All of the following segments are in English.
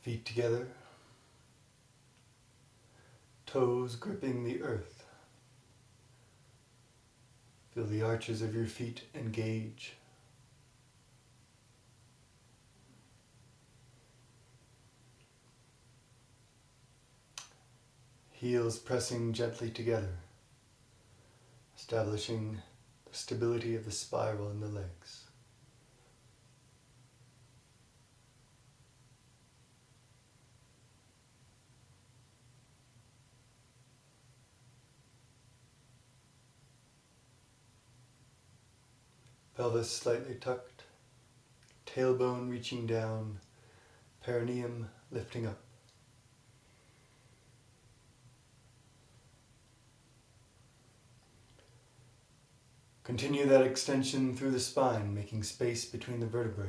Feet together, toes gripping the earth. Feel the arches of your feet engage. Heels pressing gently together, establishing the stability of the spiral in the legs. Pelvis slightly tucked, tailbone reaching down, perineum lifting up. Continue that extension through the spine, making space between the vertebrae.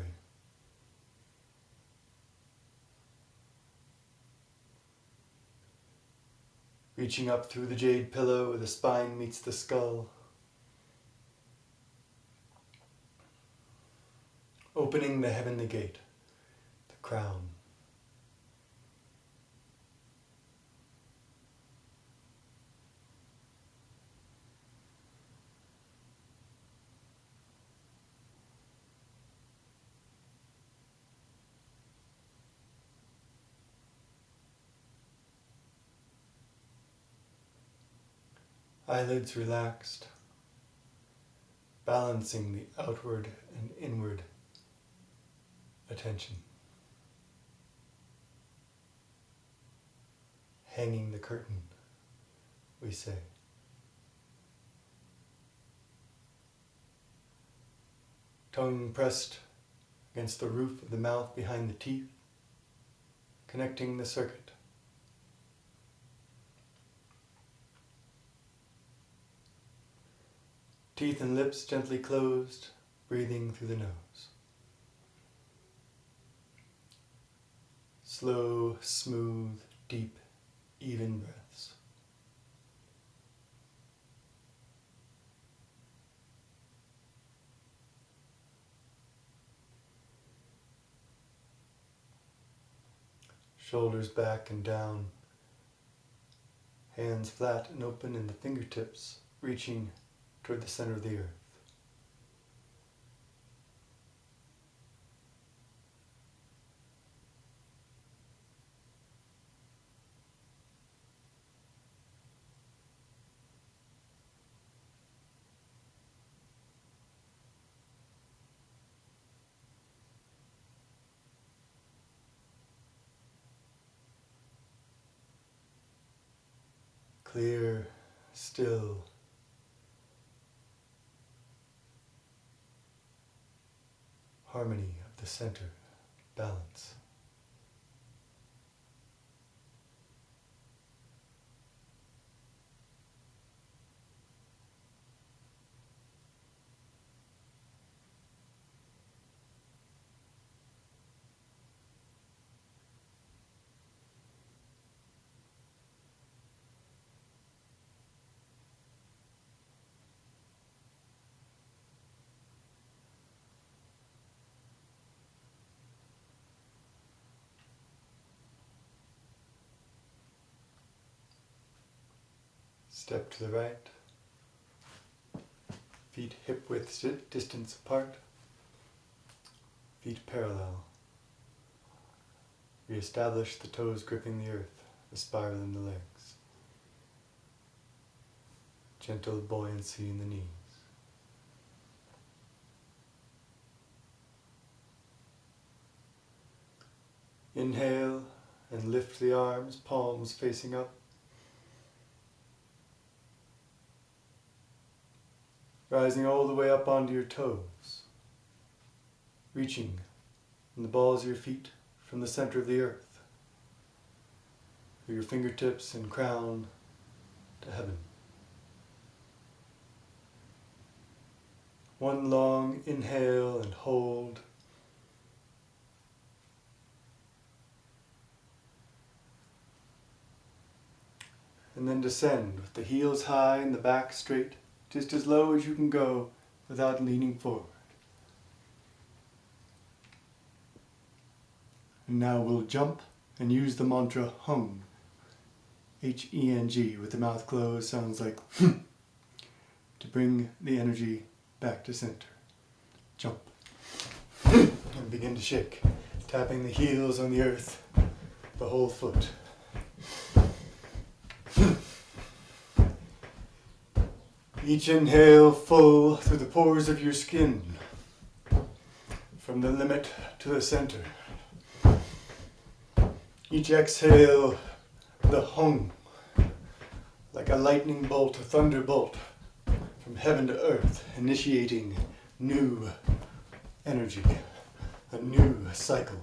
Reaching up through the jade pillow where the spine meets the skull. Opening the heavenly gate, the crown. Eyelids relaxed, balancing the outward and inward attention. Hanging the curtain, we say. Tongue pressed against the roof of the mouth behind the teeth, connecting the circuit. Teeth and lips gently closed, breathing through the nose. Slow, smooth, deep, even breaths. Shoulders back and down, hands flat and open and the fingertips reaching toward the center of the earth. Clear, still, harmony of the center, balance. Step to the right, feet hip-width distance apart, feet parallel. Re-establish the toes gripping the earth, the spiral in the legs. Gentle buoyancy in the knees. Inhale and lift the arms, palms facing up. Rising all the way up onto your toes, reaching from the balls of your feet from the center of the earth, through your fingertips and crown to heaven. One long inhale and hold. And then descend with the heels high and the back straight, just as low as you can go without leaning forward. And now we'll jump and use the mantra Hung, H-E-N-G, with the mouth closed, sounds like to bring the energy back to center. Jump. And begin to shake, tapping the heels on the earth, the whole foot. Each inhale full through the pores of your skin, from the limit to the center. Each exhale, the hung, like a lightning bolt, a thunderbolt, from heaven to earth, initiating new energy, a new cycle.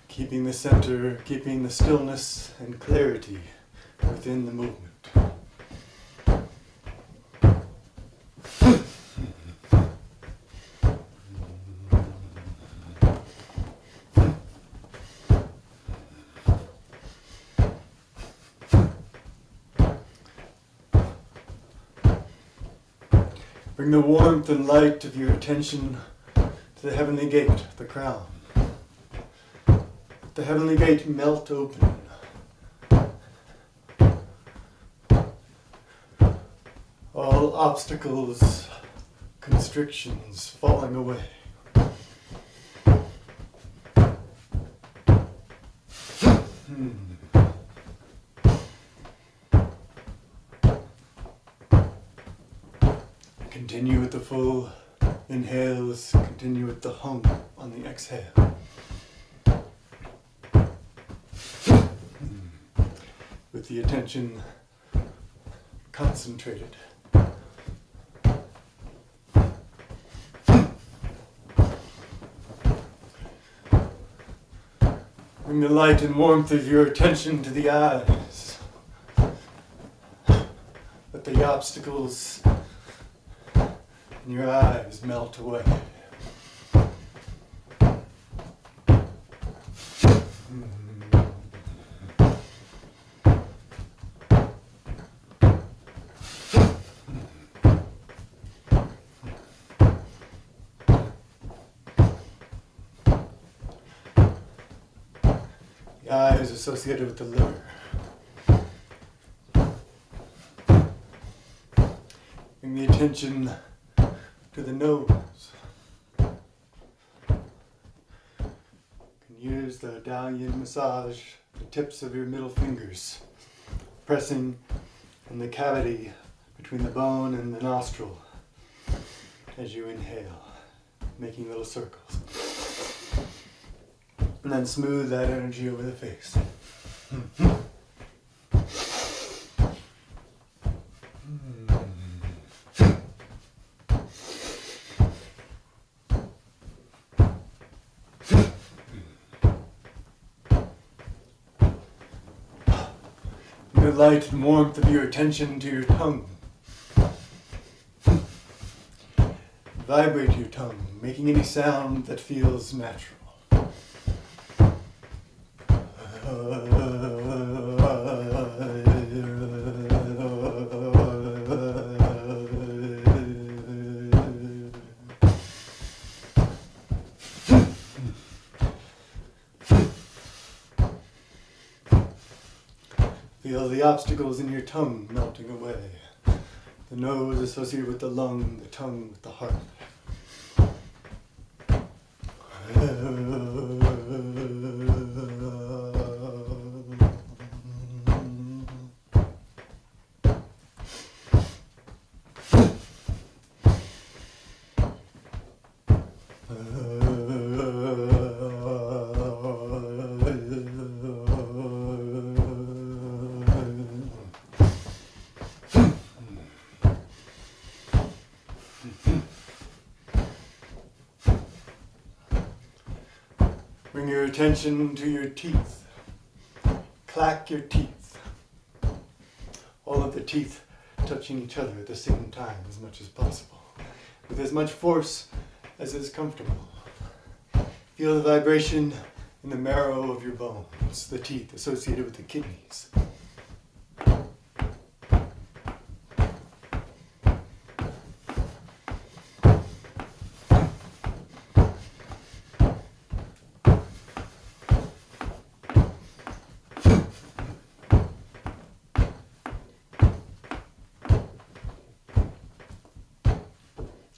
Keeping the center, keeping the stillness and clarity within the movement. Bring the warmth and light of your attention to the heavenly gate, the crown. The heavenly gate melt open. All obstacles, constrictions falling away. Continue with the full inhales, continue with the hum on the exhale. With the attention concentrated. Bring the light and warmth of your attention to the eyes. Let the obstacles in your eyes melt away. The eye is associated with the liver. Bring the attention to the nose. You can use the Daoist massage, the tips of your middle fingers, pressing in the cavity between the bone and the nostril as you inhale, making little circles. And then smooth that energy over the face. The light and warmth of your attention to your tongue. Vibrate your tongue, making any sound that feels natural. Feel the obstacles in your tongue melting away. The nose associated with the lung, the tongue with the heart. Bring your attention to your teeth. Clack your teeth. All of the teeth touching each other at the same time as much as possible, with as much force as is comfortable. Feel the vibration in the marrow of your bones, the teeth associated with the kidneys.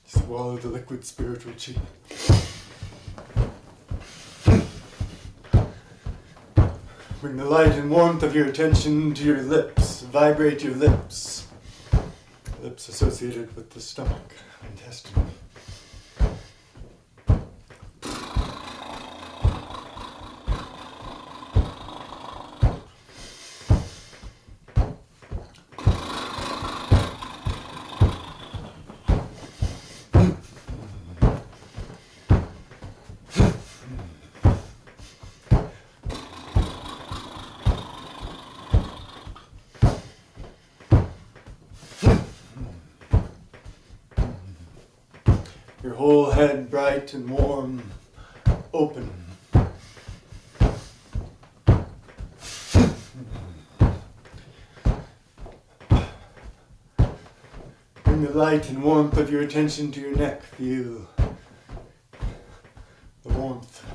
Swallow the liquid spiritual chi. Bring the light and warmth of your attention to your lips. Vibrate your lips. Lips associated with the stomach, intestine. Your whole head bright and warm, open. Bring the light and warmth of your attention to your neck. Feel the warmth.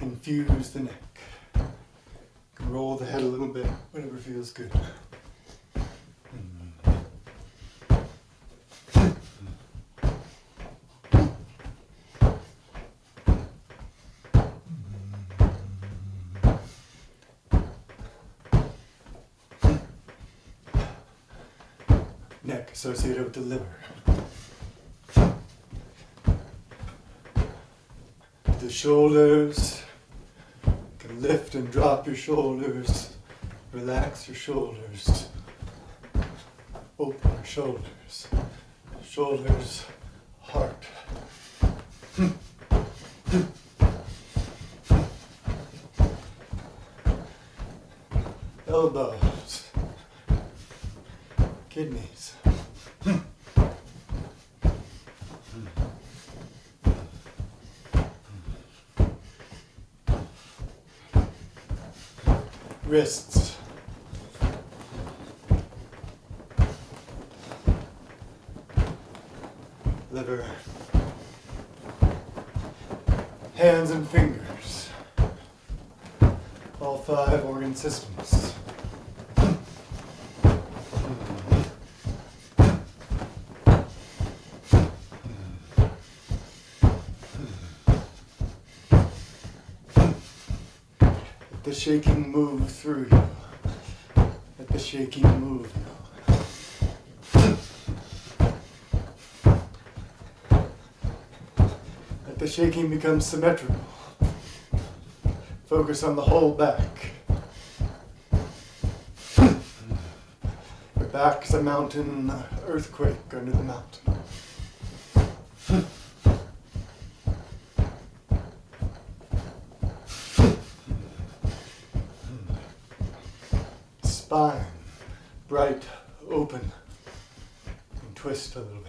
Infuse the neck. You can roll the head a little bit, whatever feels good. Neck associated with the liver. The shoulders. You can lift and drop your shoulders. Relax your shoulders. Open your shoulders. Shoulders, heart. Elbows. Kidneys. Wrists. Liver. Hands and fingers. All 5 organ systems. Let the shaking move through you. Let the shaking move you. Let the shaking become symmetrical. Focus on the whole back. Your back's a mountain earthquake under the mountain. Spine, bright, open, and twist a little bit.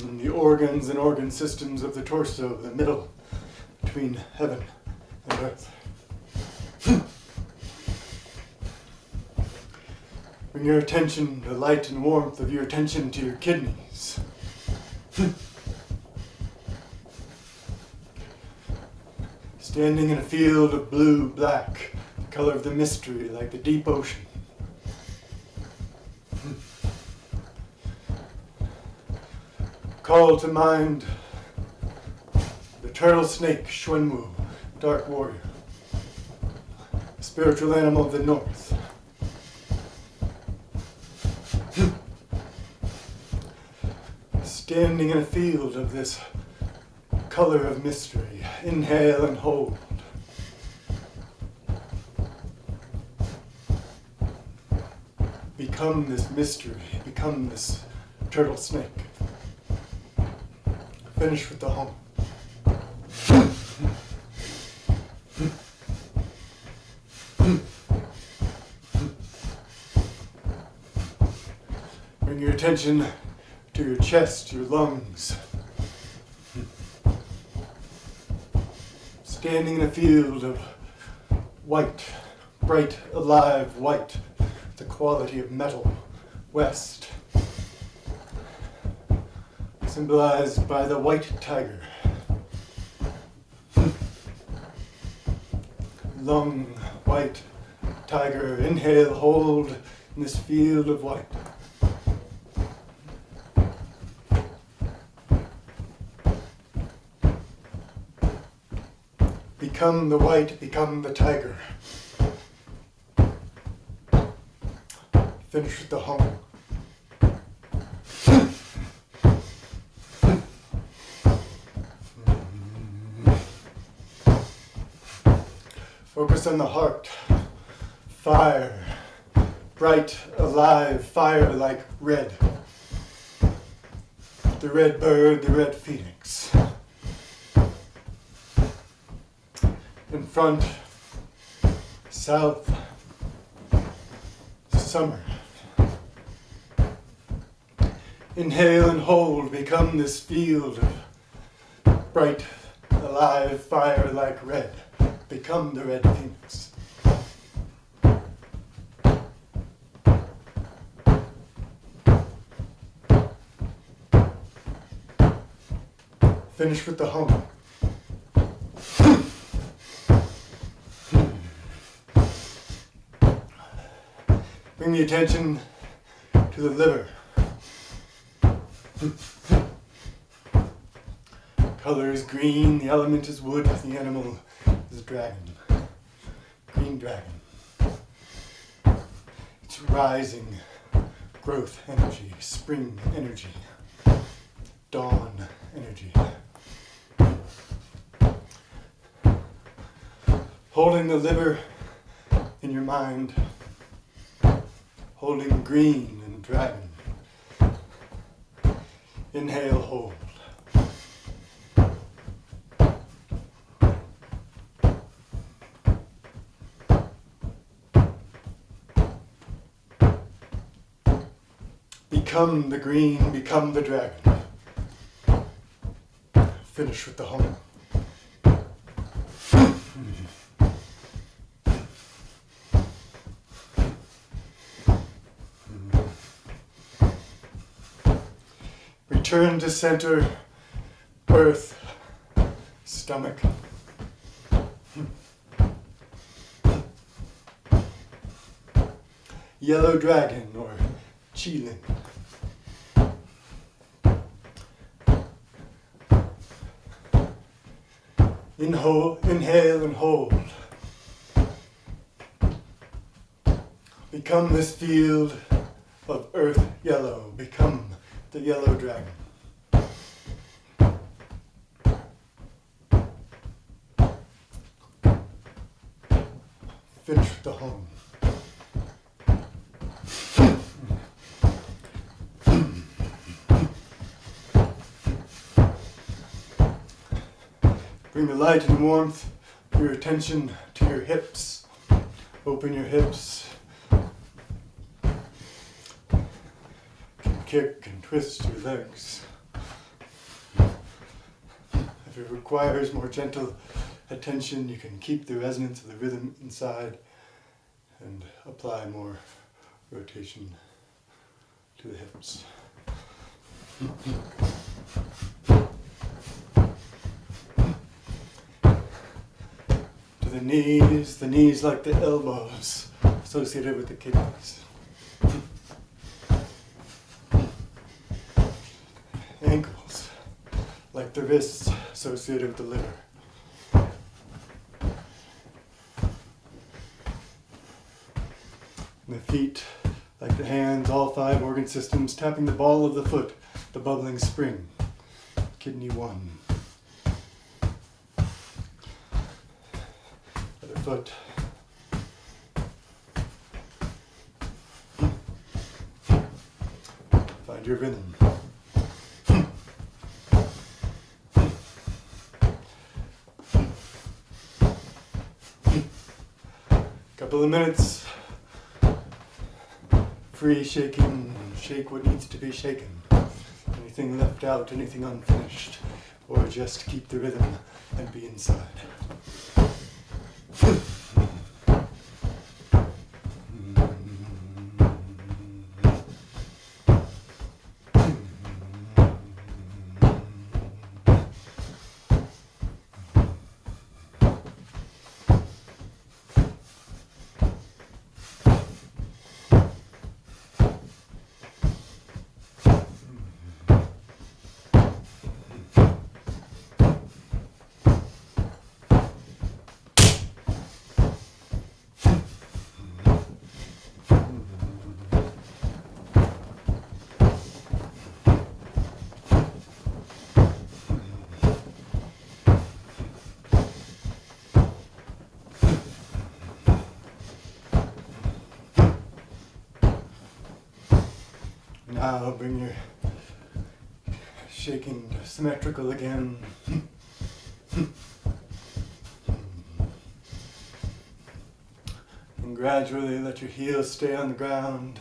And the organs and organ systems of the torso, the middle, between heaven and earth. Bring your attention, the light and warmth of your attention to your kidneys. Standing in a field of blue-black, the color of the mystery, like the deep ocean. Call to mind the turtle snake, Xuanwu, dark warrior, a spiritual animal of the north. Standing in a field of this color of mystery, inhale and hold. Become this mystery, become this turtle snake. Finish with the hum. Bring your attention to your chest, your lungs. Standing in a field of white, bright, alive white, the quality of metal, west, symbolized by the white tiger. Lung, white, tiger, inhale, hold in this field of white. Become the white, become the tiger. Finish with the hum. Focus on the heart. Fire. Bright, alive, fire like red. The red bird, the red phoenix. In front, south, summer. Inhale and hold, become this field of bright, alive, fire like red. Become the red phoenix. Finish with the hum. Bring the attention to the liver. Color is green, the element is wood, the animal is dragon. Green dragon. It's rising growth energy, spring energy, dawn energy. Holding the liver in your mind. Holding green and dragon. Inhale, hold. Become the green, become the dragon. Finish with the hum. Return to center, earth, stomach. Yellow dragon or qilin. Inhale and hold. Become this field of earth yellow. Become the yellow dragon. Finish with the hum. Bring the light and warmth of your attention to your hips. Open your hips. Kick and twist your legs. If it requires more gentle attention, you can keep the resonance of the rhythm inside and apply more rotation to the hips. To the knees like the elbows associated with the kidneys. Ankles, like the wrists associated with the liver. And the feet, like the hands, all 5 organ systems, tapping the ball of the foot, the bubbling spring, kidney 1. Other foot. Find your rhythm. Couple of minutes. Free shaking. Shake what needs to be shaken. Anything left out, anything unfinished. Or just keep the rhythm and be inside. Now bring your shaking symmetrical again. And gradually let your heels stay on the ground.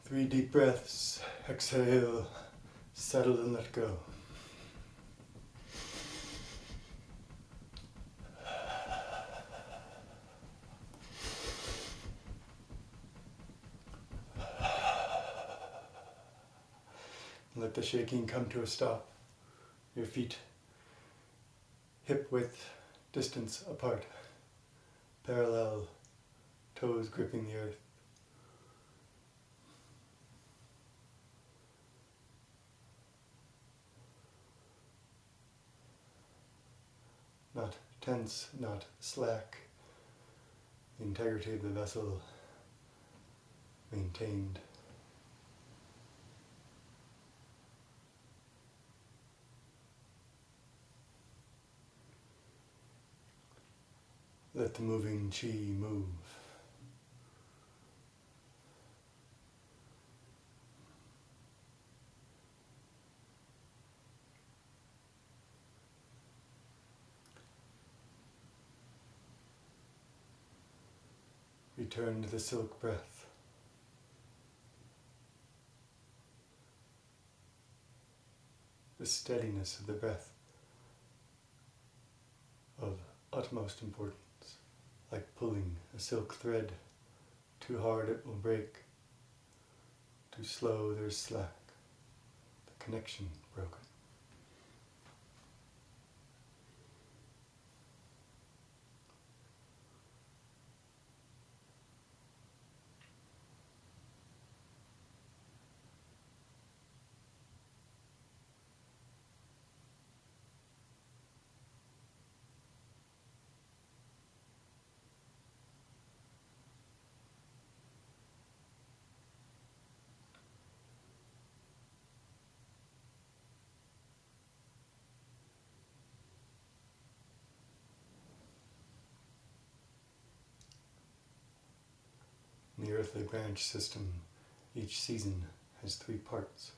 3 deep breaths. Exhale, settle and let go. Let the shaking come to a stop. Your feet hip width distance apart. Parallel, toes gripping the earth. Not tense, not slack. The integrity of the vessel maintained. Let the moving chi move. Return to the silk breath. The steadiness of the breath of utmost importance. Like pulling a silk thread. Too hard it will break. Too slow there's slack. The connection broken. In the earthly branch system, each season has 3 parts.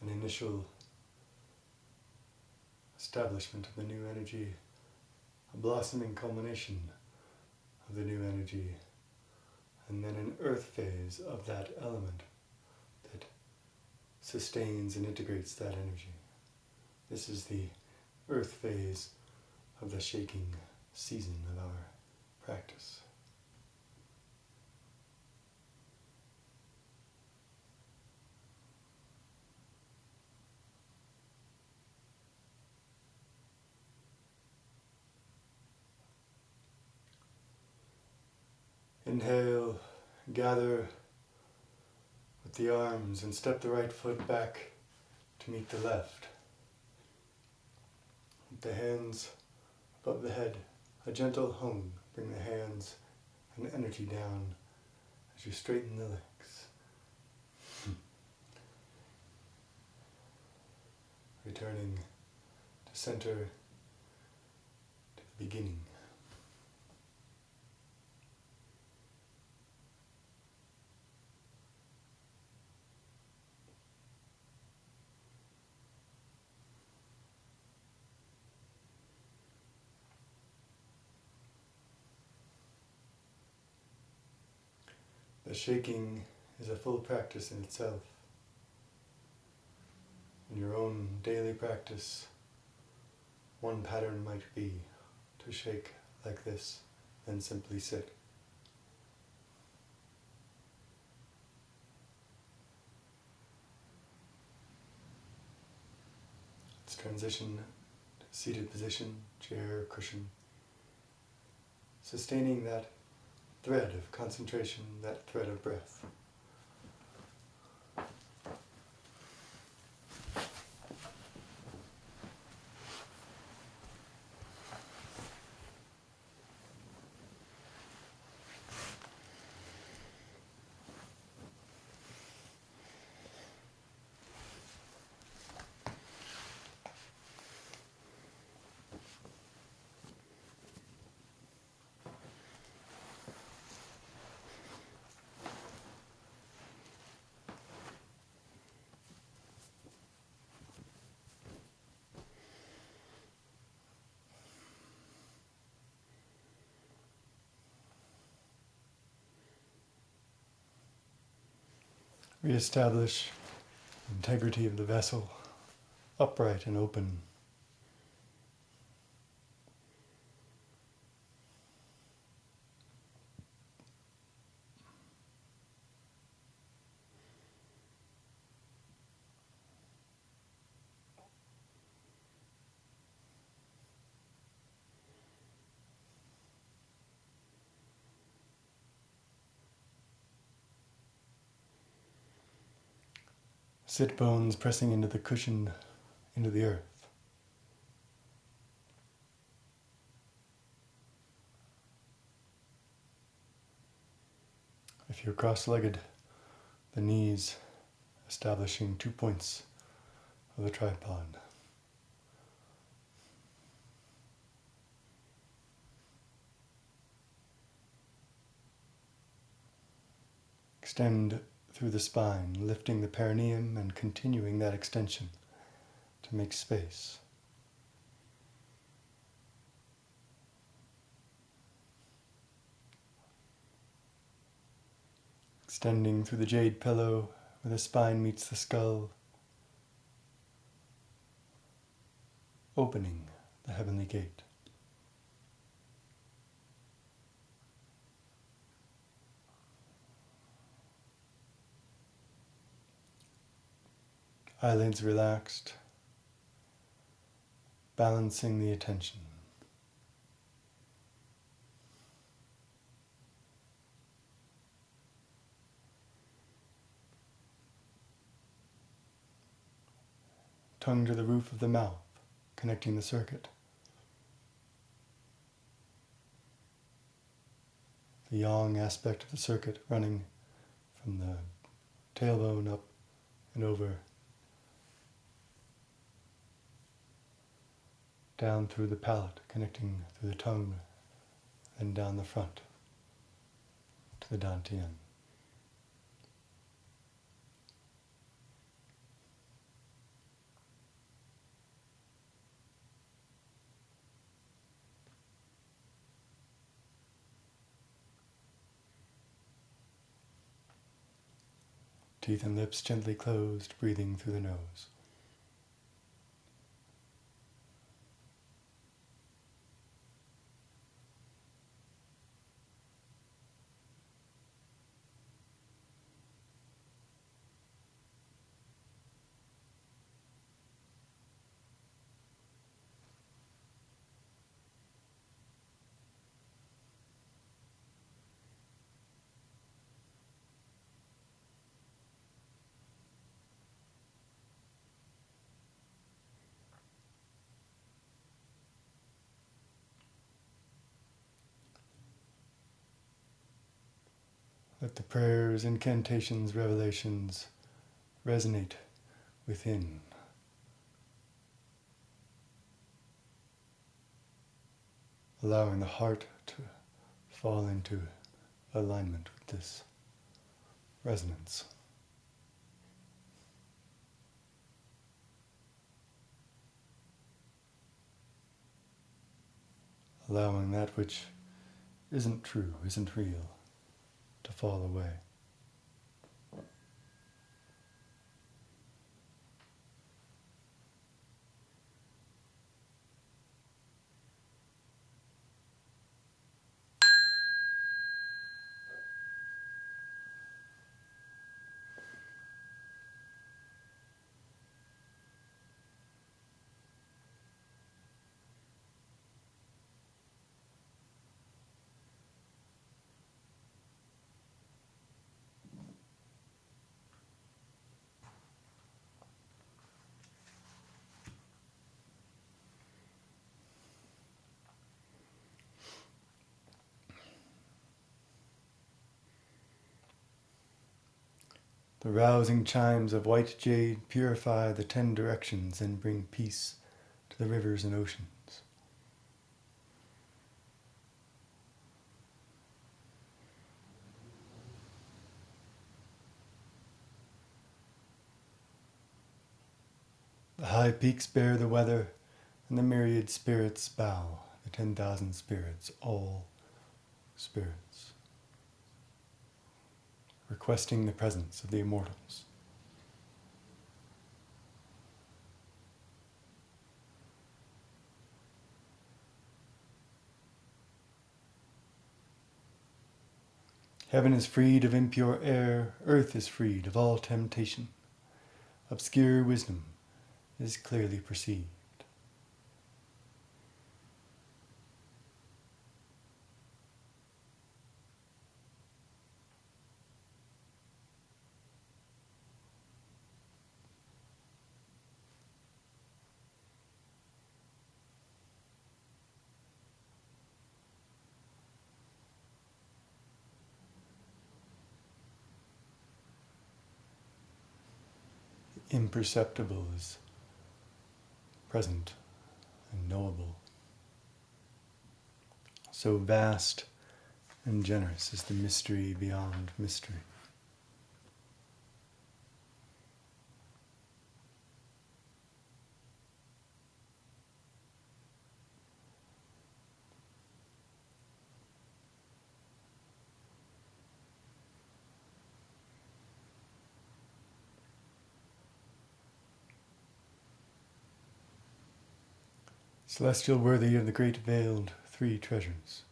An initial establishment of the new energy, a blossoming culmination of the new energy, and then an earth phase of that element that sustains and integrates that energy. This is the earth phase of the shaking season of our practice. Inhale, gather with the arms and step the right foot back to meet the left. With the hands above the head, a gentle hum. Bring the hands and energy down as you straighten the legs. Returning to center, to the beginning. The shaking is a full practice in itself. In your own daily practice, one pattern might be to shake like this, then simply sit. Let's transition to seated position, chair, cushion, sustaining that thread of concentration, that thread of breath. Reestablish integrity of the vessel, upright and open. Sit bones pressing into the cushion, into the earth. If you're cross-legged, the knees establishing 2 points of the tripod. Extend through the spine, lifting the perineum and continuing that extension to make space. Extending through the jade pillow where the spine meets the skull, opening the heavenly gate. Eyelids relaxed, balancing the attention. Tongue to the roof of the mouth, connecting the circuit. The yang aspect of the circuit running from the tailbone up and over, down through the palate, connecting through the tongue, and down the front to the dantian. Teeth and lips gently closed, breathing through the nose. Let the prayers, incantations, revelations resonate within. Allowing the heart to fall into alignment with this resonance. Allowing that which isn't true, isn't real, to fall away. The rousing chimes of white jade purify the 10 directions and bring peace to the rivers and oceans. The high peaks bear the weather, and the myriad spirits bow, the 10,000 spirits, all spirits, requesting the presence of the immortals. Heaven is freed of impure air, earth is freed of all temptation. Obscure wisdom is clearly perceived. Imperceptible is present and knowable. So vast and generous is the mystery beyond mystery. Celestial worthy of the great veiled 3 treasures.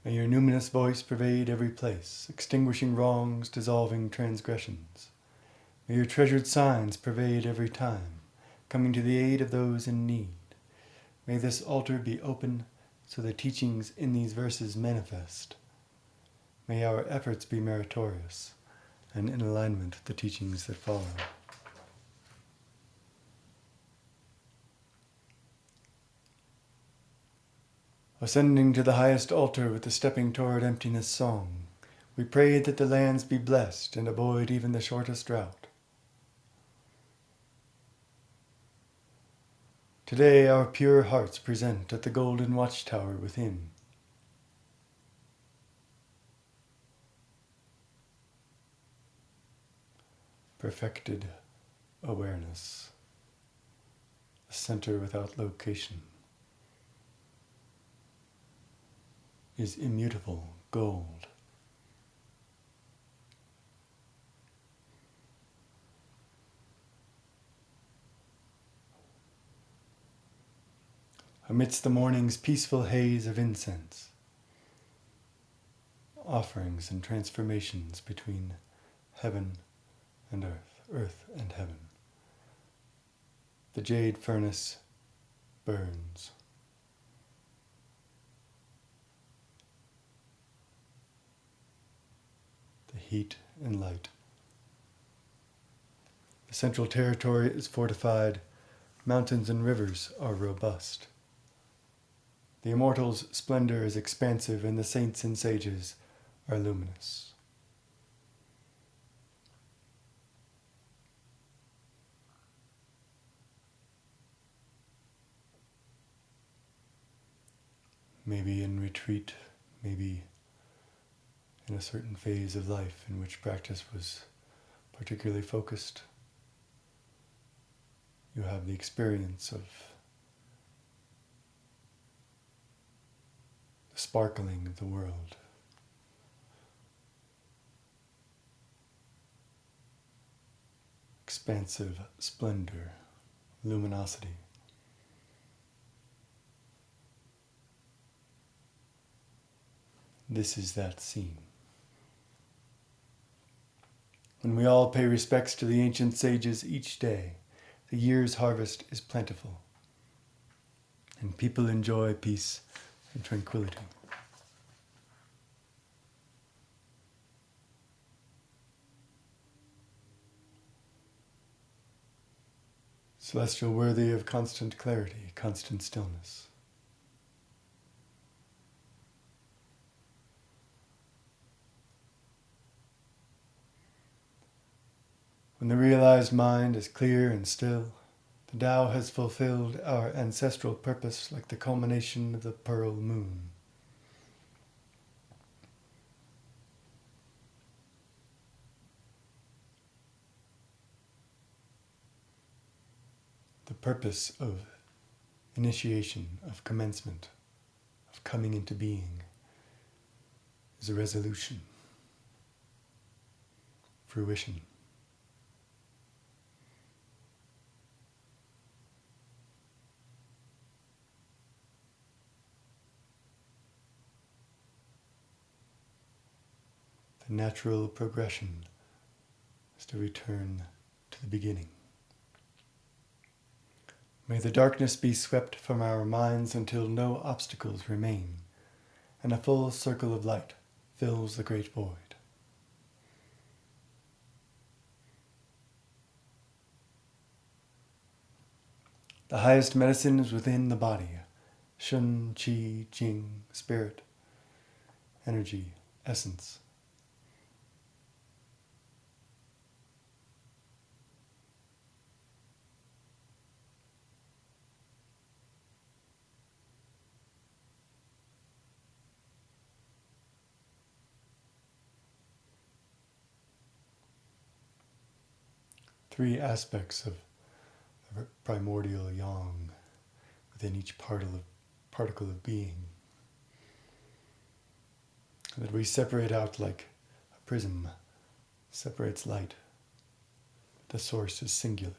May your numinous voice pervade every place, extinguishing wrongs, dissolving transgressions. May your treasured signs pervade every time, coming to the aid of those in need. May this altar be open so the teachings in these verses manifest. May our efforts be meritorious and in alignment with the teachings that follow. Ascending to the highest altar with the stepping toward emptiness song, we pray that the lands be blessed and avoid even the shortest drought. Today our pure hearts present at the golden watchtower within. Perfected awareness, a center without location, is immutable gold. Amidst the morning's peaceful haze of incense, offerings and transformations between heaven and earth and heaven. The jade furnace burns. The heat and light. The central territory is fortified. Mountains and rivers are robust. The immortal's splendor is expansive, and the saints and sages are luminous. Maybe in retreat, maybe in a certain phase of life in which practice was particularly focused, you have the experience of the sparkling of the world. Expansive splendor, luminosity. This is that scene. When we all pay respects to the ancient sages each day, the year's harvest is plentiful, and people enjoy peace and tranquility. Celestial worthy of constant clarity, constant stillness. When the realized mind is clear and still, the Tao has fulfilled our ancestral purpose like the culmination of the pearl moon. The purpose of initiation, of commencement, of coming into being is a resolution, fruition. The natural progression is to return to the beginning. May the darkness be swept from our minds until no obstacles remain, and a full circle of light fills the great void. The highest medicine is within the body. Shun, Qi, Jing, spirit, energy, essence. Three aspects of the primordial yang within each particle of being that we separate out like a prism separates light. The source is singular,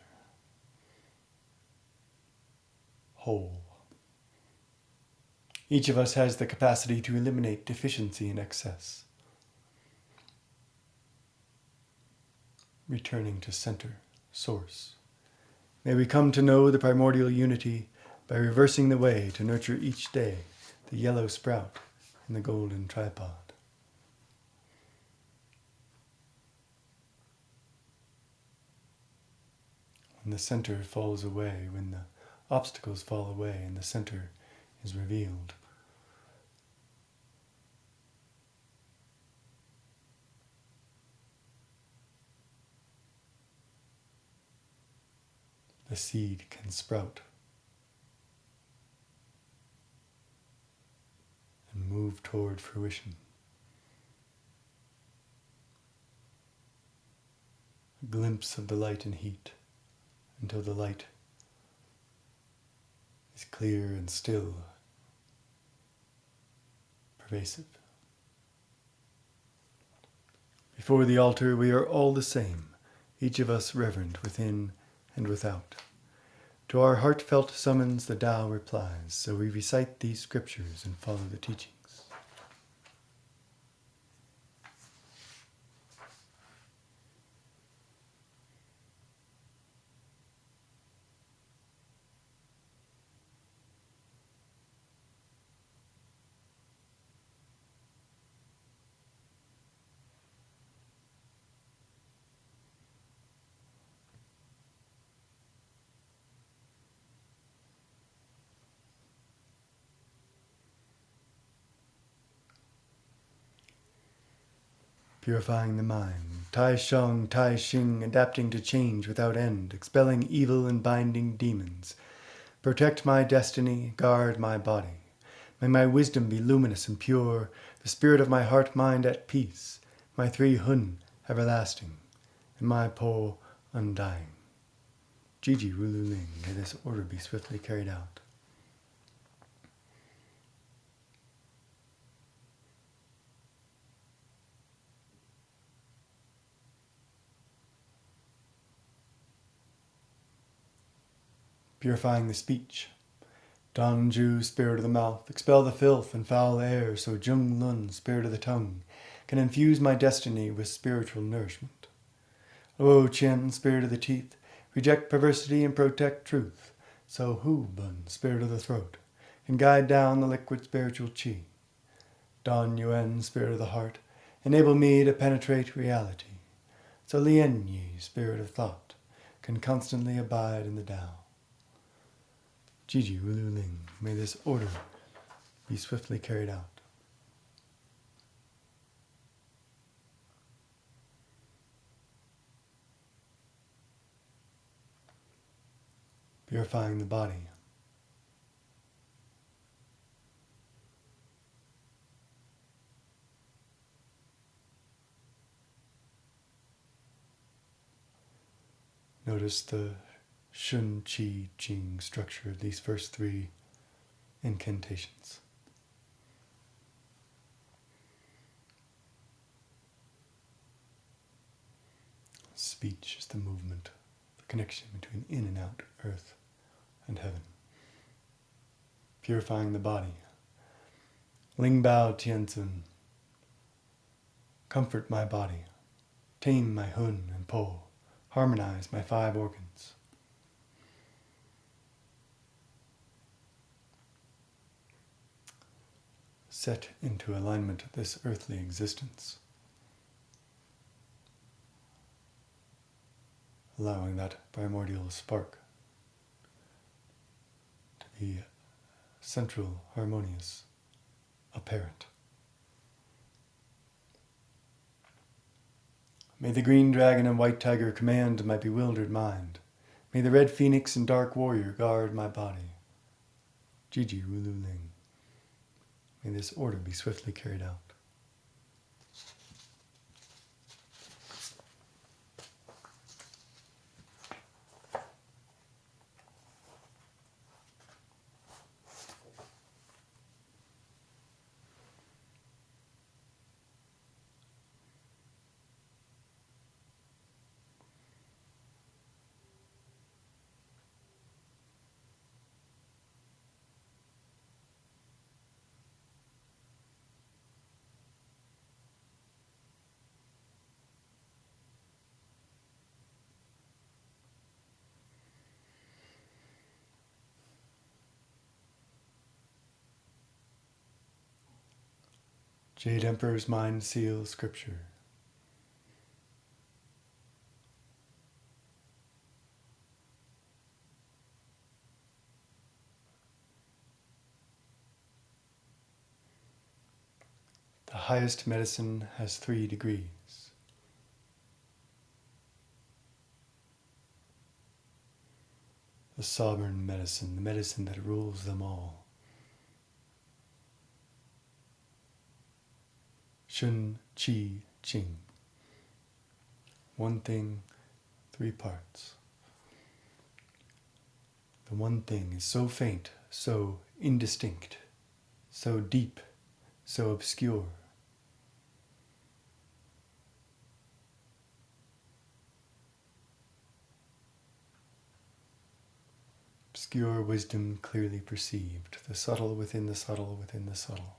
whole. Each of us has the capacity to eliminate deficiency and excess. Returning to center, source. May we come to know the primordial unity by reversing the way to nurture each day the yellow sprout and the golden tripod. When the center falls away, when the obstacles fall away and the center is revealed, the seed can sprout and move toward fruition. A glimpse of the light and heat until the light is clear and still, pervasive. Before the altar, we are all the same, each of us reverent within and without. To our heartfelt summons the Tao replies, so we recite these scriptures and follow the teachings. Purifying the mind, Tai Sheng, Tai Xing, adapting to change without end, expelling evil and binding demons. Protect my destiny, guard my body. May my wisdom be luminous and pure, the spirit of my heart-mind at peace, my 3 Hun everlasting, and my Po undying. Jiji Rulu Ling, may this order be swiftly carried out. Purifying the speech. Dan Ju, spirit of the mouth, expel the filth and foul air, so Jung Lun, spirit of the tongue, can infuse my destiny with spiritual nourishment. O Qian, spirit of the teeth, reject perversity and protect truth, so Hu Bun, spirit of the throat, can guide down the liquid spiritual qi. Dan Yuan, spirit of the heart, enable me to penetrate reality, so Lien Yi, spirit of thought, can constantly abide in the Tao. Jiji Rulu Ling, may this order be swiftly carried out. Purifying the body. Notice the Shun, Qi, Jing structure of these first three incantations. Speech is the movement, the connection between in and out, earth and heaven. Purifying the body. Ling Bao Tianzun. Comfort my body. Tame my Hun and Po. Harmonize my 5 organs. Set into alignment this earthly existence. Allowing that primordial spark to be central, harmonious, apparent. May the green dragon and white tiger command my bewildered mind. May the red phoenix and dark warrior guard my body. Jiji Rulu Ling. May this order be swiftly carried out. Jade Emperor's Mind Seal Scripture. The highest medicine has 3 degrees. The sovereign medicine, the medicine that rules them all. Shun, Qi, Jing. One thing, 3 parts. The one thing is so faint, so indistinct, so deep, so obscure. Obscure wisdom clearly perceived, the subtle within the subtle within the subtle.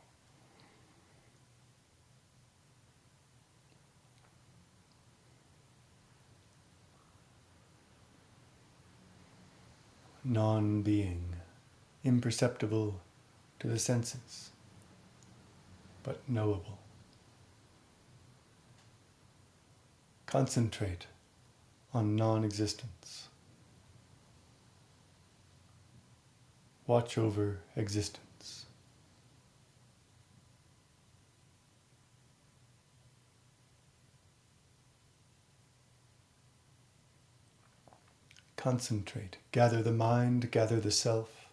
Non-being, imperceptible to the senses, but knowable. Concentrate on non-existence. Watch over existence. Concentrate. Gather the mind, gather the self.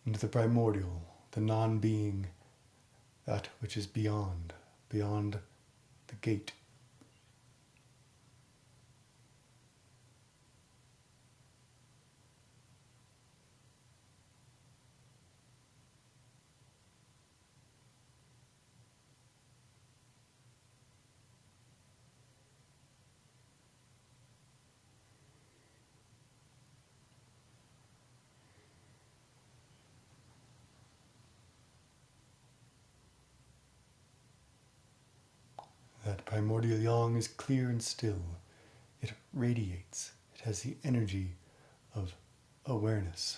Into the primordial, the non-being, that which is beyond the gate. That primordial yang is clear and still. It radiates. It has the energy of awareness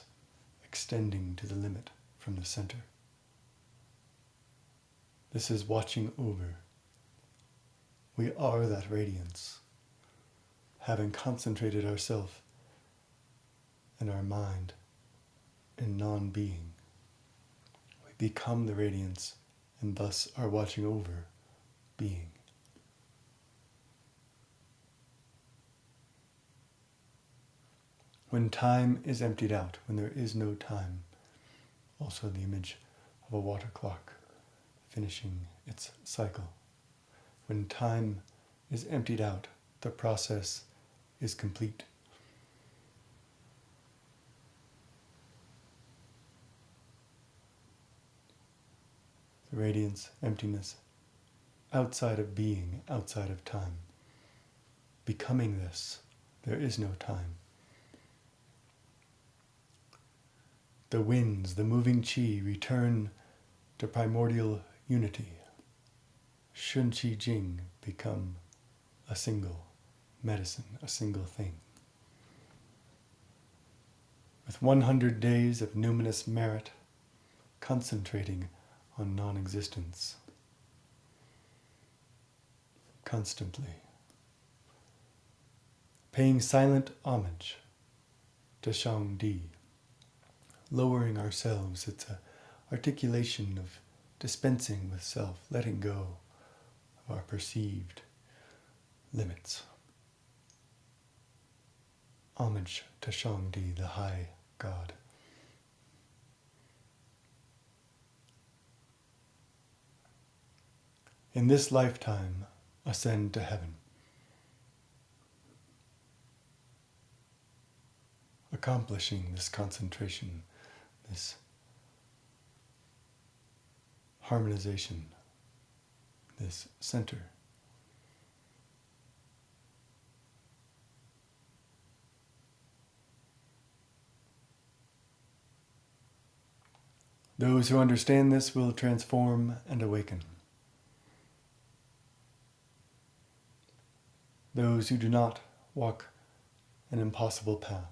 extending to the limit from the center. This is watching over. We are that radiance, having concentrated ourselves and our mind in non-being. We become the radiance and thus are watching over being. When time is emptied out, when there is no time, also the image of a water clock finishing its cycle. When time is emptied out, the process is complete. The radiance, emptiness, outside of being, outside of time. Becoming this, there is no time. The winds, the moving chi, return to primordial unity. Shun Qi Jing become a single medicine, a single thing. With 100 days of numinous merit, concentrating on non-existence. Constantly. Paying silent homage to Shang Di. Lowering ourselves, it's an articulation of dispensing with self, letting go of our perceived limits. Homage to Shang Di, the high God. In this lifetime, ascend to heaven. Accomplishing this concentration, this harmonization, this center. Those who understand this will transform and awaken. Those who do not walk an impossible path.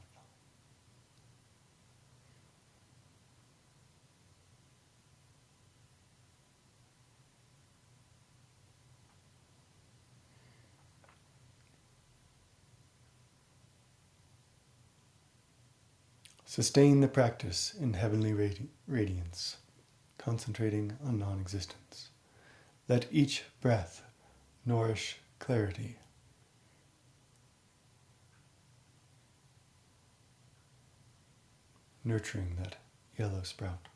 Sustain the practice in heavenly radiance, concentrating on non-existence. Let each breath nourish clarity. Nurturing that yellow sprout.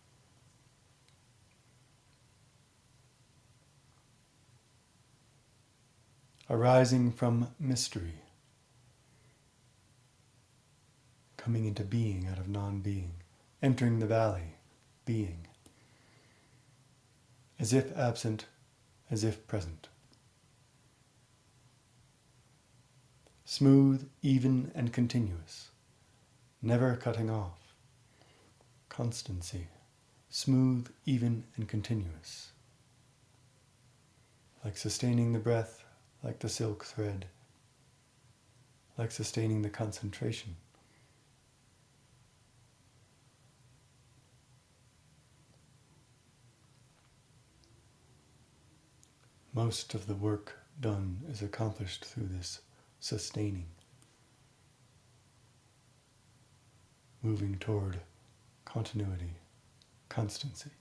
Arising from mystery. Coming into being out of non-being, entering the valley, being. As if absent, as if present. Smooth, even, and continuous, never cutting off. Constancy, smooth, even, and continuous. Like sustaining the breath, like the silk thread, like sustaining the concentration. Most of the work done is accomplished through this sustaining, moving toward continuity, constancy,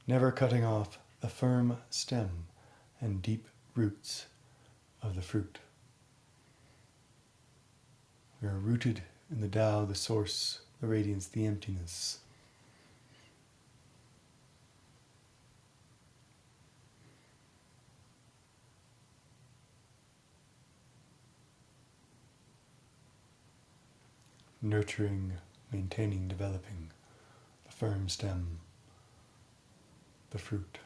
never cutting off the firm stem and deep roots of the fruit. We are rooted in the Tao, the source, the radiance, the emptiness. Nurturing, maintaining, developing the firm stem, the fruit.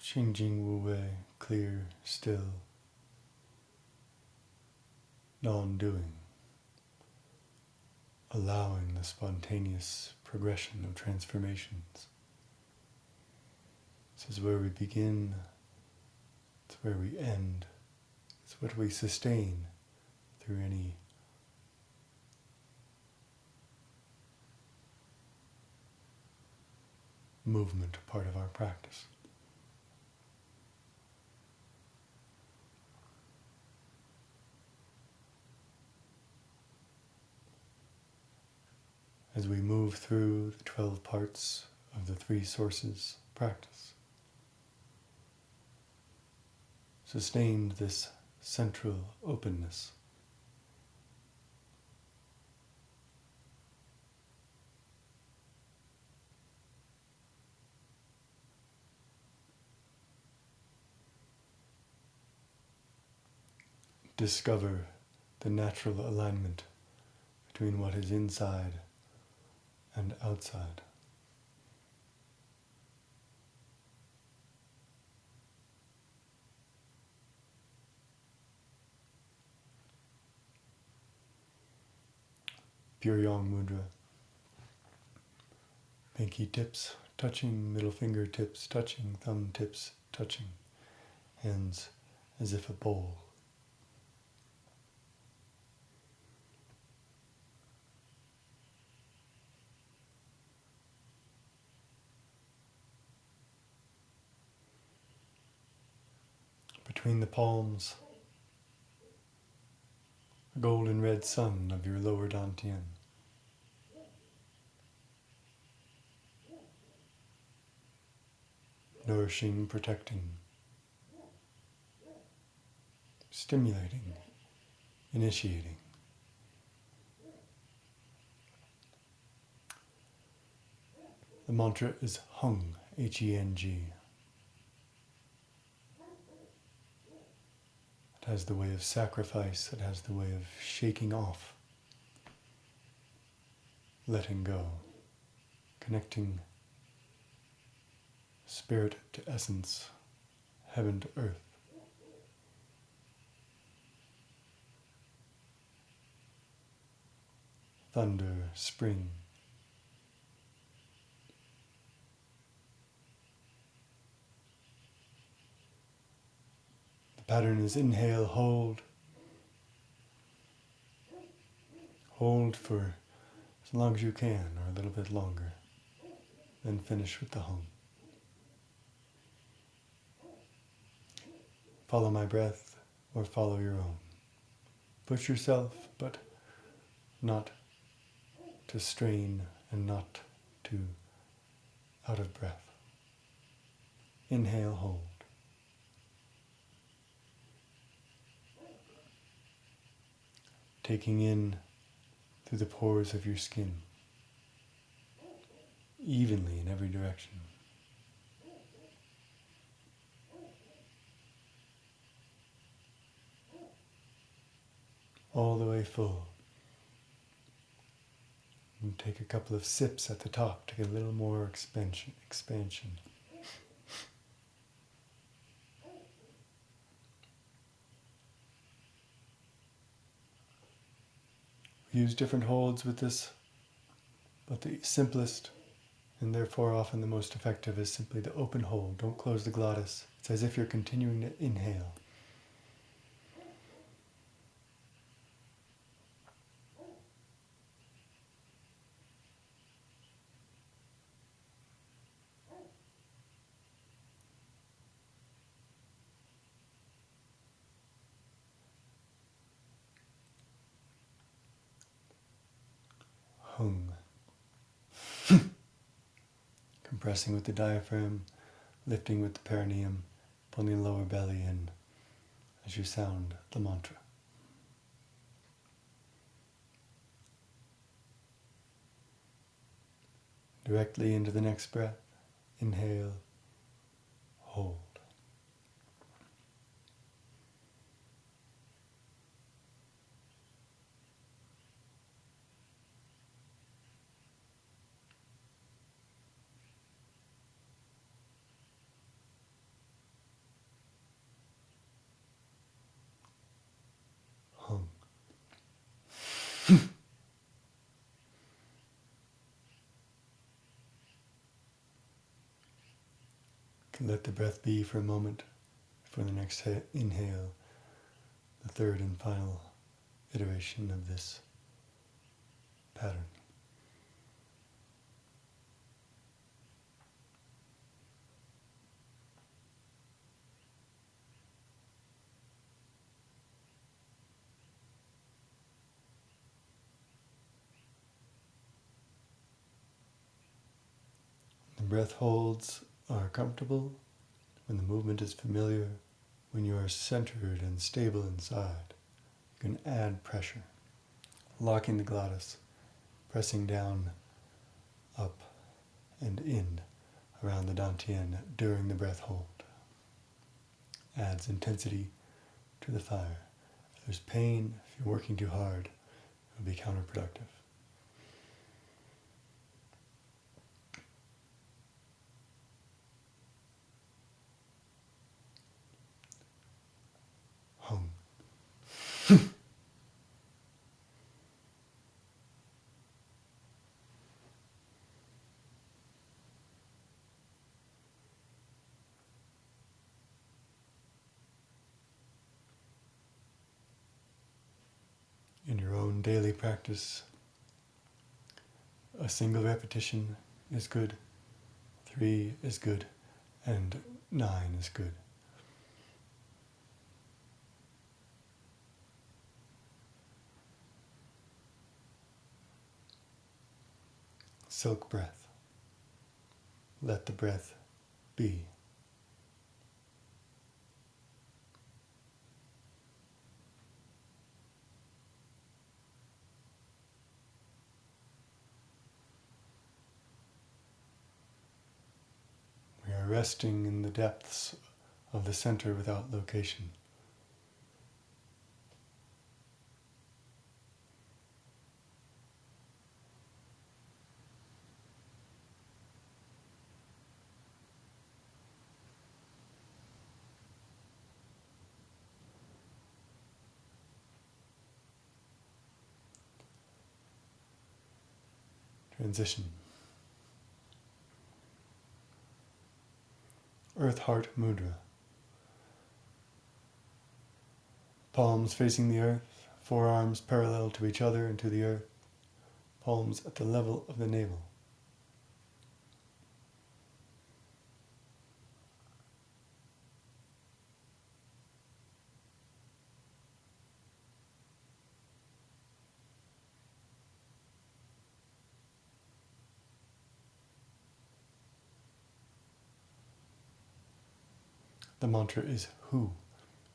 Xingjing Wu Wei, clear, still, non-doing, allowing the spontaneous progression of transformations. This is where we begin, it's where we end, it's what we sustain through any movement part of our practice. As we move through the 12 parts of the 3 sources practice, sustained this central openness. Discover the natural alignment between what is inside and outside. Pure Yang Mudra. Pinky tips touching, middle finger tips touching, thumb tips touching, hands as if a bowl. Between the palms, the golden red sun of your lower dantian. Nourishing, protecting, stimulating, initiating. The mantra is Hung, H-E-N-G. It has the way of sacrifice, it has the way of shaking off, letting go, connecting spirit to essence, heaven to earth. Thunder, spring. The pattern is inhale, hold. Hold for as long as you can, or a little bit longer. Then finish with the hum. Follow my breath or follow your own. Push yourself, but not to strain and not to out of breath. Inhale, hold. Taking in through the pores of your skin, evenly in every direction. All the way full. And take a couple of sips at the top to get a little more expansion. We use different holds with this, but the simplest and therefore often the most effective is simply the open hold. Don't close the glottis. It's as if you're continuing to inhale. Hung. Compressing with the diaphragm, lifting with the perineum, pulling the lower belly in as you sound the mantra. Directly into the next breath, inhale, hold. Let the breath be for a moment for the next inhale, the third and final iteration of this pattern. The breath holds are comfortable, when the movement is familiar, when you are centered and stable inside. You can add pressure, locking the glottis, pressing down, up, and in around the dantian during the breath hold. Adds intensity to the fire. If there's pain, if you're working too hard, it will be counterproductive. Hum. In your own daily practice, a single repetition is good, 3 is good, and 9 is good. Silk breath. Let the breath be. We are resting in the depths of the center without location. Transition. Earth Heart Mudra. Palms facing the earth, forearms parallel to each other and to the earth, palms at the level of the navel. The mantra is Hu,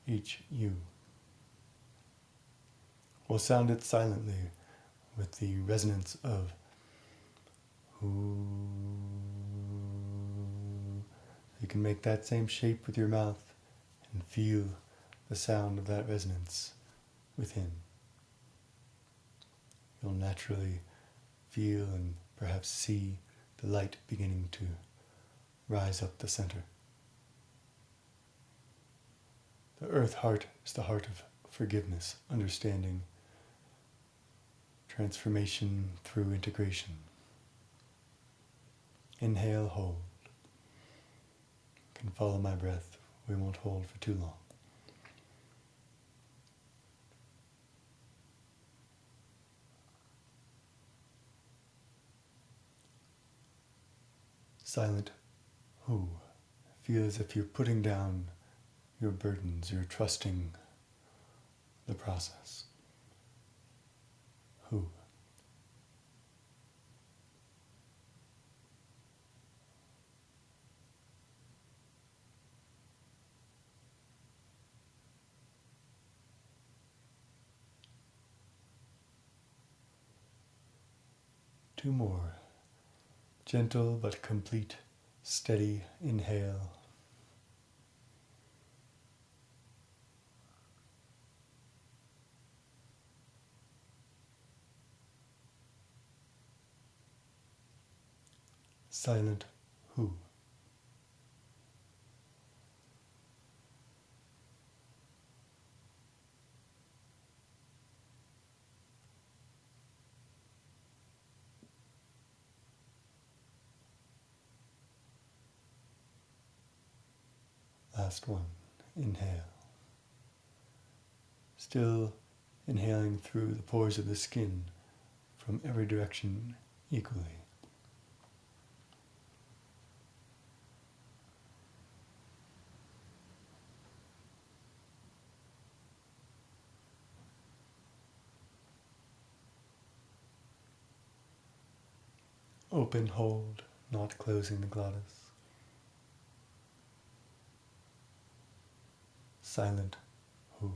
H-U. We'll sound it silently with the resonance of Hu. You can make that same shape with your mouth and feel the sound of that resonance within. You'll naturally feel and perhaps see the light beginning to rise up the center. The earth heart is the heart of forgiveness, understanding, transformation through integration. Inhale, hold. You can follow my breath. We won't hold for too long. Silent Hu. Feel as if you're putting down your burdens, you're trusting the process. Hu. Two more. Gentle but complete, steady inhale. Silent Hu. last one. Inhale. Still inhaling through the pores of the skin from every direction equally. Open hold, not closing the glottis. Silent hu.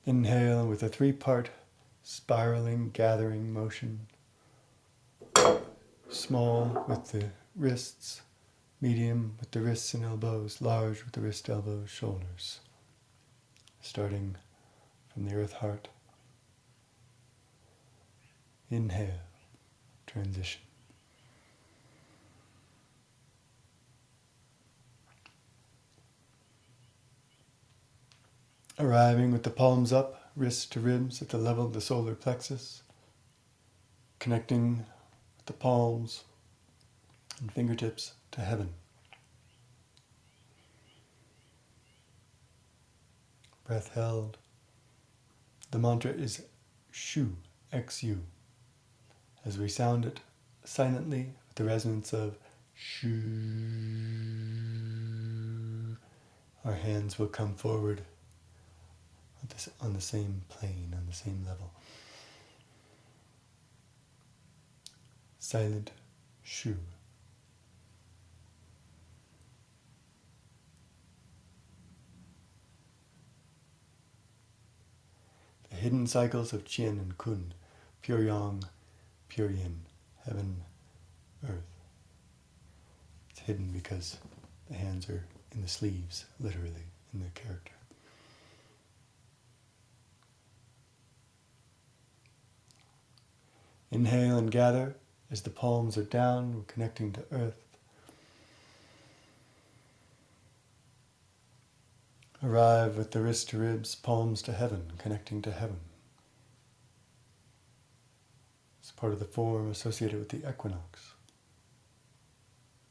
Inhale with a 3-part spiraling, gathering motion. Small with the wrists, medium with the wrists and elbows, large with the wrist, elbows, shoulders. Starting from the earth heart. Inhale, transition. Arriving with the palms up, wrists to ribs at the level of the solar plexus. Connecting with the palms and fingertips to heaven. Breath held. The mantra is Shu, X-U. As we sound it silently with the resonance of Shu, our hands will come forward on the same plane, on the same level. Silent Shu. The hidden cycles of Qian and Kun, pure yang, pure yin, heaven, earth. It's hidden because the hands are in the sleeves, literally, in the character. Inhale and gather. As the palms are down, we're connecting to earth. Arrive with the wrist to ribs, palms to heaven, connecting to heaven. It's part of the form associated with the equinox.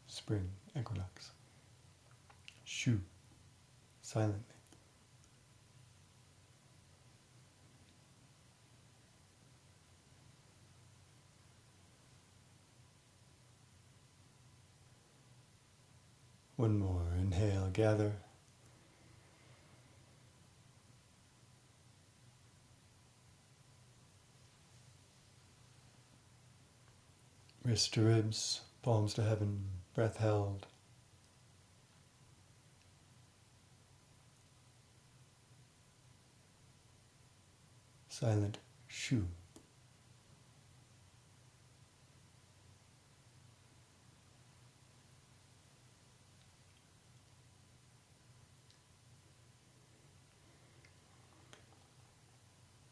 Spring equinox. Shu, silently. One more. Inhale, gather. Wrist to ribs, palms to heaven, breath held. Silent Shu.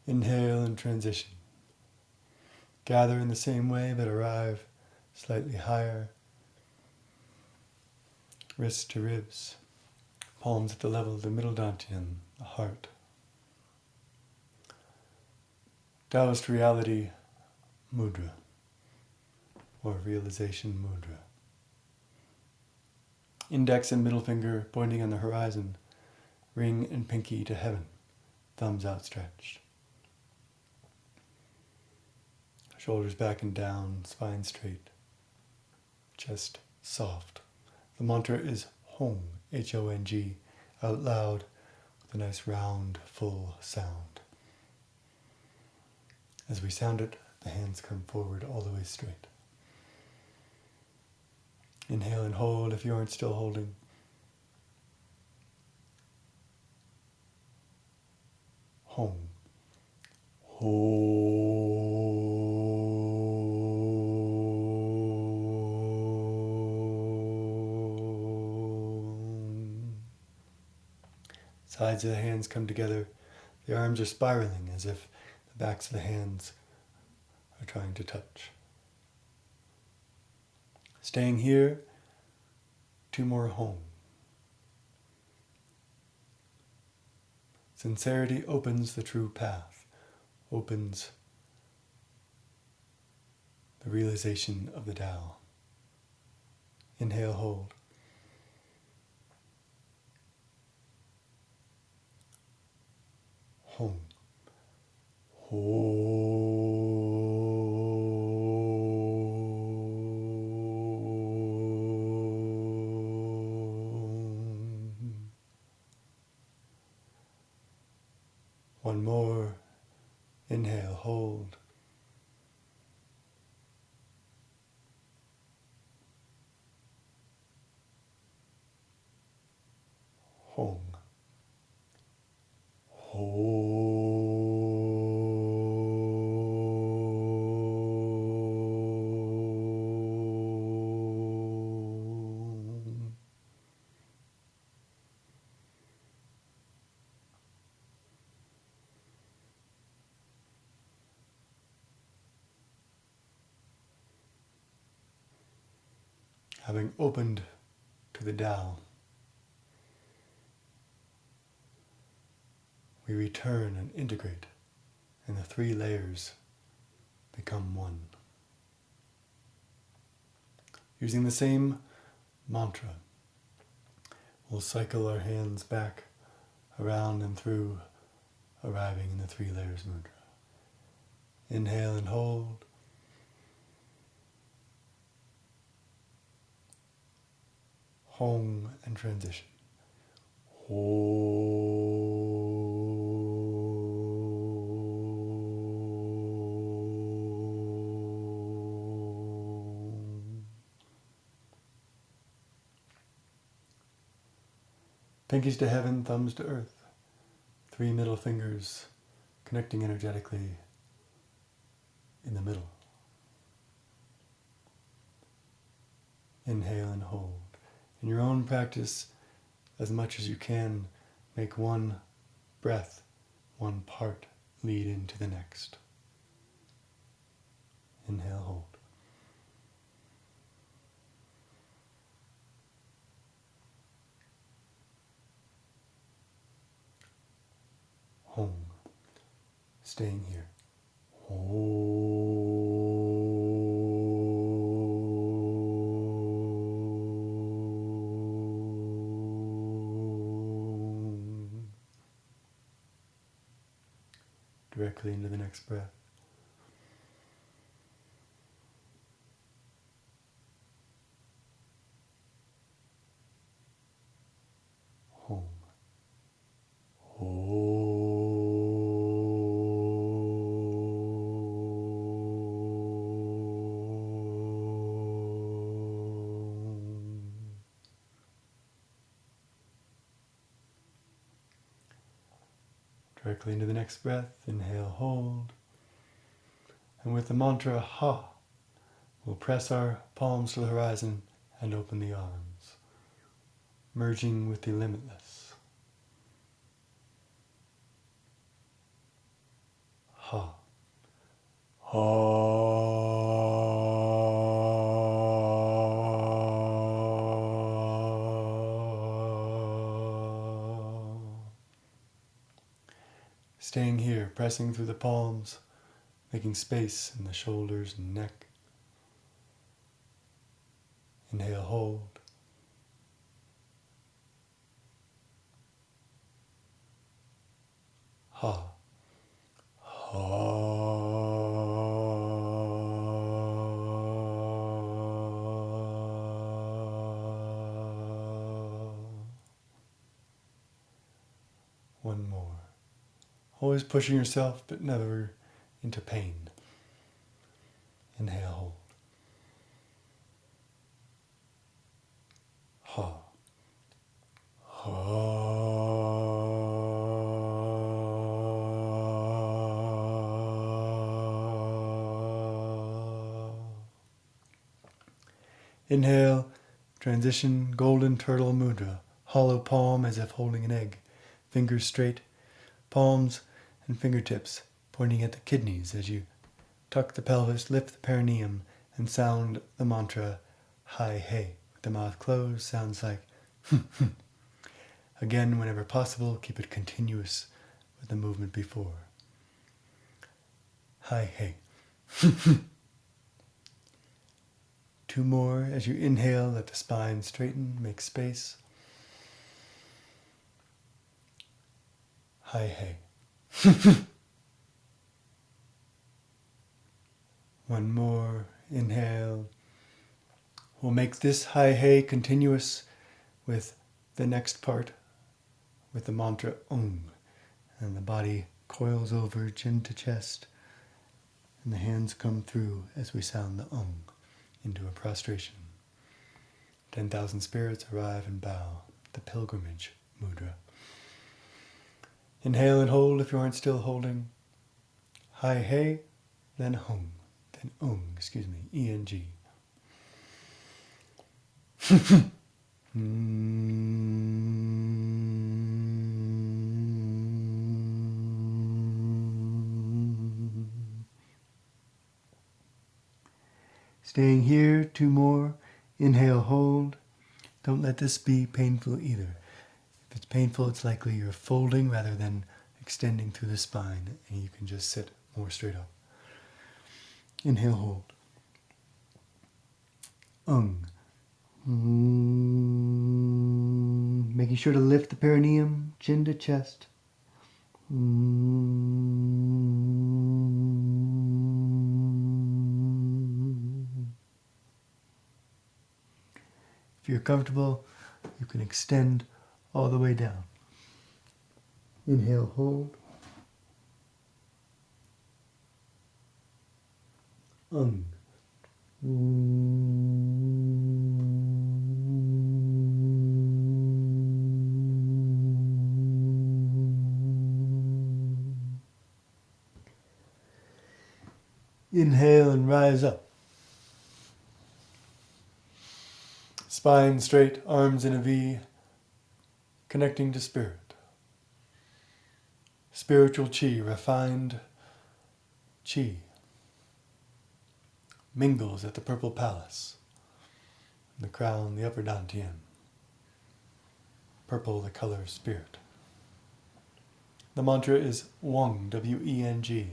Inhale and transition. Gather in the same way, but arrive slightly higher. Wrist to ribs, palms at the level of the middle dantian, the heart. Daoist reality mudra, or realization mudra. Index and middle finger pointing on the horizon, ring and pinky to heaven, thumbs outstretched. Shoulders back and down, spine straight, chest soft. The mantra is Hong, H-O-N-G, out loud with a nice round, full sound. As we sound it, the hands come forward all the way straight. Inhale and hold if you aren't still holding. Hong. Sides of the hands come together. The arms are spiraling as if the backs of the hands are trying to touch. Staying here, 2 more home. Sincerity opens the true path, opens the realization of the Tao. Inhale, hold. Home. One more. Inhale, hold. Home. Having opened to the Tao, we return and integrate, and the three layers become one. Using the same mantra, we'll cycle our hands back, around and through, arriving in the three layers mudra. Inhale and hold. Home and transition. Pinkies to heaven, thumbs to earth. Three middle fingers connecting energetically in the middle. Inhale and hold. In your own practice, as much as you can, make one breath, one part lead into the next. Inhale, hold. Home. Staying here. Directly into the next breath. Home. Directly into the next breath. Inhale, hold. And with the mantra Ha, we'll press our palms to the horizon and open the arms, merging with the limitless. Ha. Staying here, pressing through the palms, making space in the shoulders and neck. Inhale, hold. Ha. One more. Always pushing yourself, but never into pain. Inhale, hold. Ha. Inhale, transition, golden turtle mudra, hollow palm as if holding an egg, fingers straight, palms and fingertips pointing at the kidneys as you tuck the pelvis, lift the perineum, and sound the mantra Hai He. With the mouth closed, sounds like Again, whenever possible, keep it continuous with the movement before. Hai Hei. 2 more. As you inhale, let the spine straighten, make space. Hai Hei. 1 more. Inhale. We'll make this Hai Hei continuous with the next part, with the mantra Om. And the body coils over, chin to chest, and the hands come through as we sound the Om into a prostration. 10,000 spirits arrive and bow, the pilgrimage mudra. Inhale and hold if you aren't still holding. Hai Hei, then Hong, then Om, E-N-G. Staying here, 2 more. Inhale, hold. Don't let this be painful either. If it's painful, it's likely you're folding rather than extending through the spine, and you can just sit more straight up. Inhale, hold. Making sure to lift the perineum, chin to chest. If you're comfortable, you can extend all the way down. Inhale, hold. Inhale and rise up. Spine straight, arms in a V, connecting to spirit. Spiritual chi, refined chi, mingles at the purple palace, the crown, the upper dantian. Purple, the color of spirit. The mantra is Weng, W-E-N-G.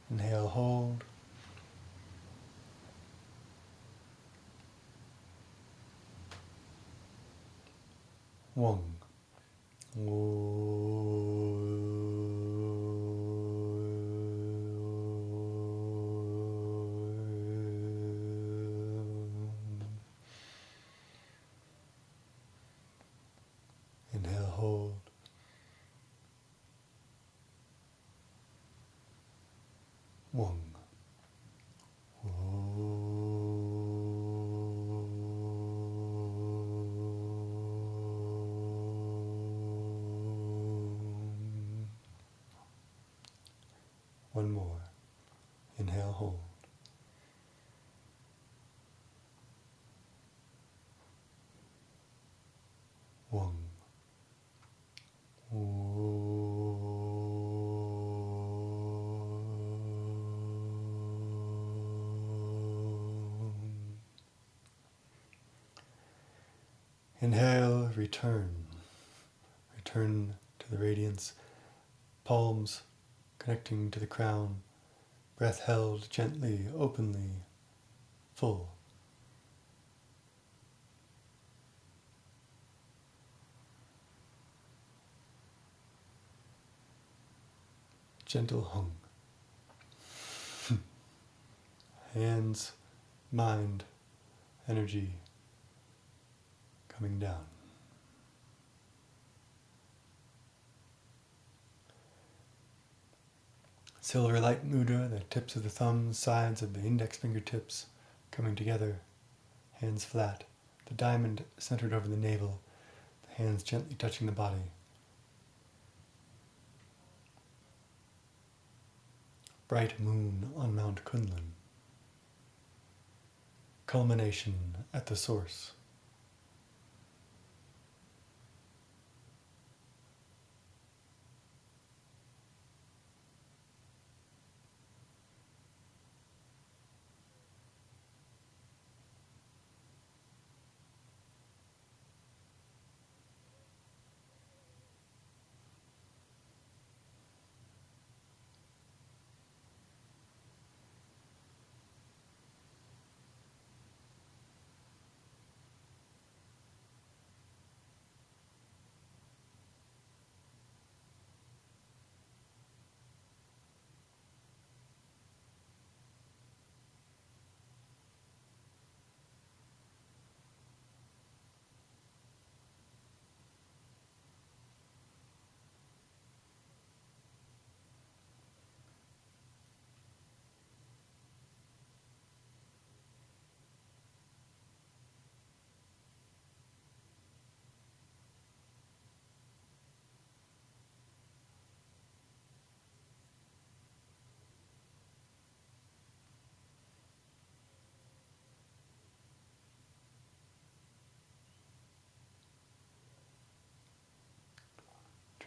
Inhale, hold. Weng. Inhale, hold. Weng. One more. Inhale, hold. Weng. Inhale, return. Return to the radiance. Palms connecting to the crown. Breath held gently, openly, full. Gentle hung. Hands, mind, energy coming down. Silver light mudra, the tips of the thumbs, sides of the index fingertips coming together, hands flat, the diamond centered over the navel, the hands gently touching the body. Bright moon on Mount Kunlun. Culmination at the source.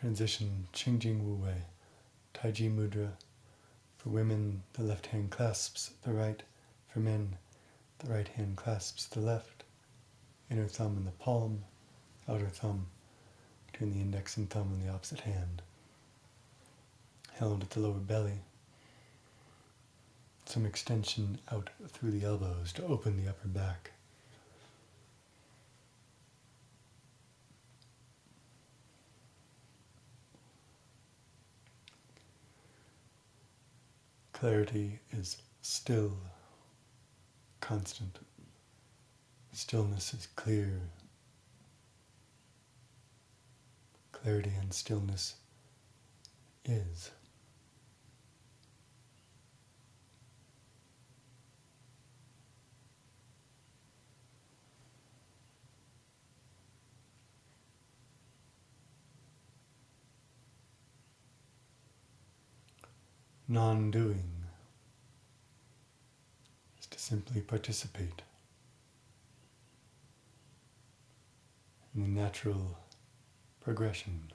Transition, Qingjing Wu Wei, Taiji Mudra. For women, the left hand clasps the right. For men, the right hand clasps the left. Inner thumb in the palm, outer thumb between the index and thumb in the opposite hand. Held at the lower belly. Some extension out through the elbows to open the upper back. Clarity is still, constant. Stillness is clear. Clarity and stillness is. Non-doing is to simply participate in the natural progression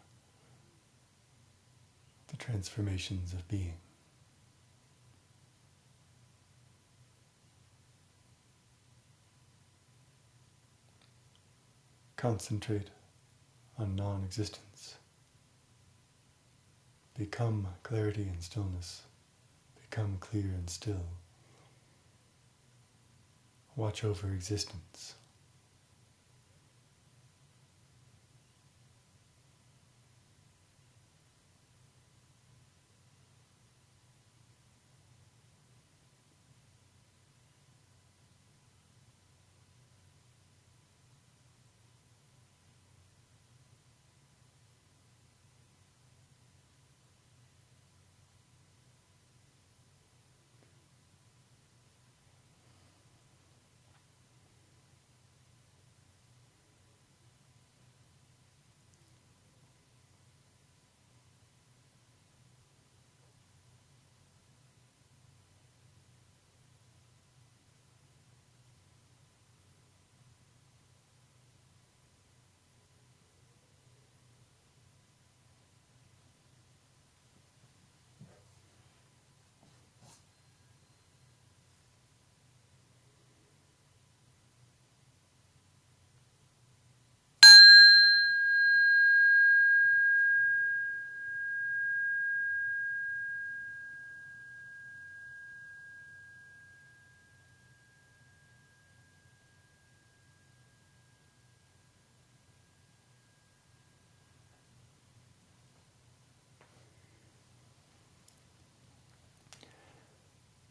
of the transformations of being. Concentrate on non-existence. Become clarity and stillness. Become clear and still. Watch over existence.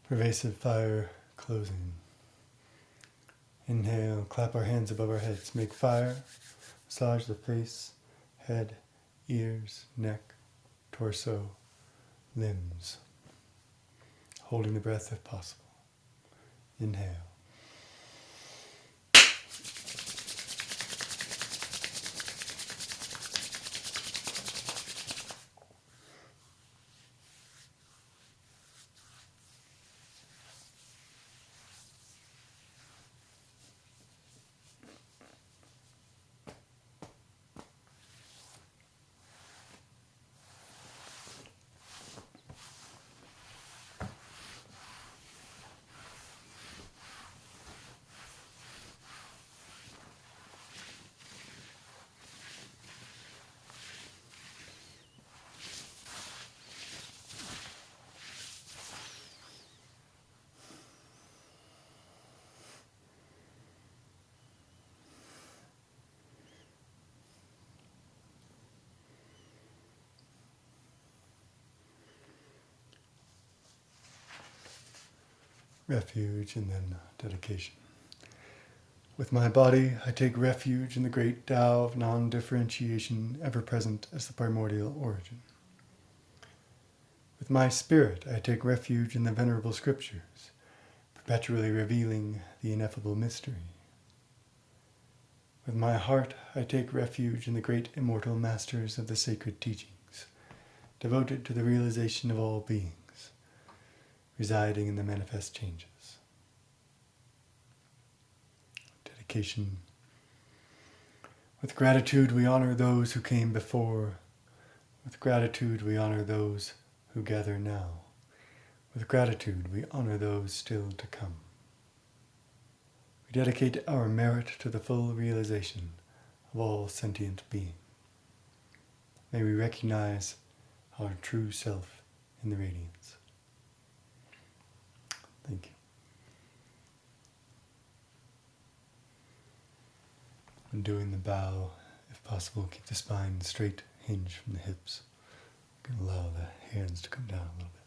Pervasive fire closing. Inhale, clap our hands above our heads. Make fire. Massage the face, head, ears, neck, torso, limbs. Holding the breath if possible. Inhale. Refuge and then dedication. With my body, I take refuge in the great Tao of non-differentiation, ever present as the primordial origin. With my spirit, I take refuge in the venerable scriptures, perpetually revealing the ineffable mystery. With my heart, I take refuge in the great immortal masters of the sacred teachings, devoted to the realization of all beings, residing in the manifest changes. Dedication. With gratitude we honor those who came before, With gratitude we honor those who gather now. With gratitude we honor those still to come. We dedicate our merit to the full realization of all sentient being. May we recognize our true self in the radiance. Thank you. When doing the bow, if possible, keep the spine straight, hinge from the hips. You can allow the hands to come down a little bit.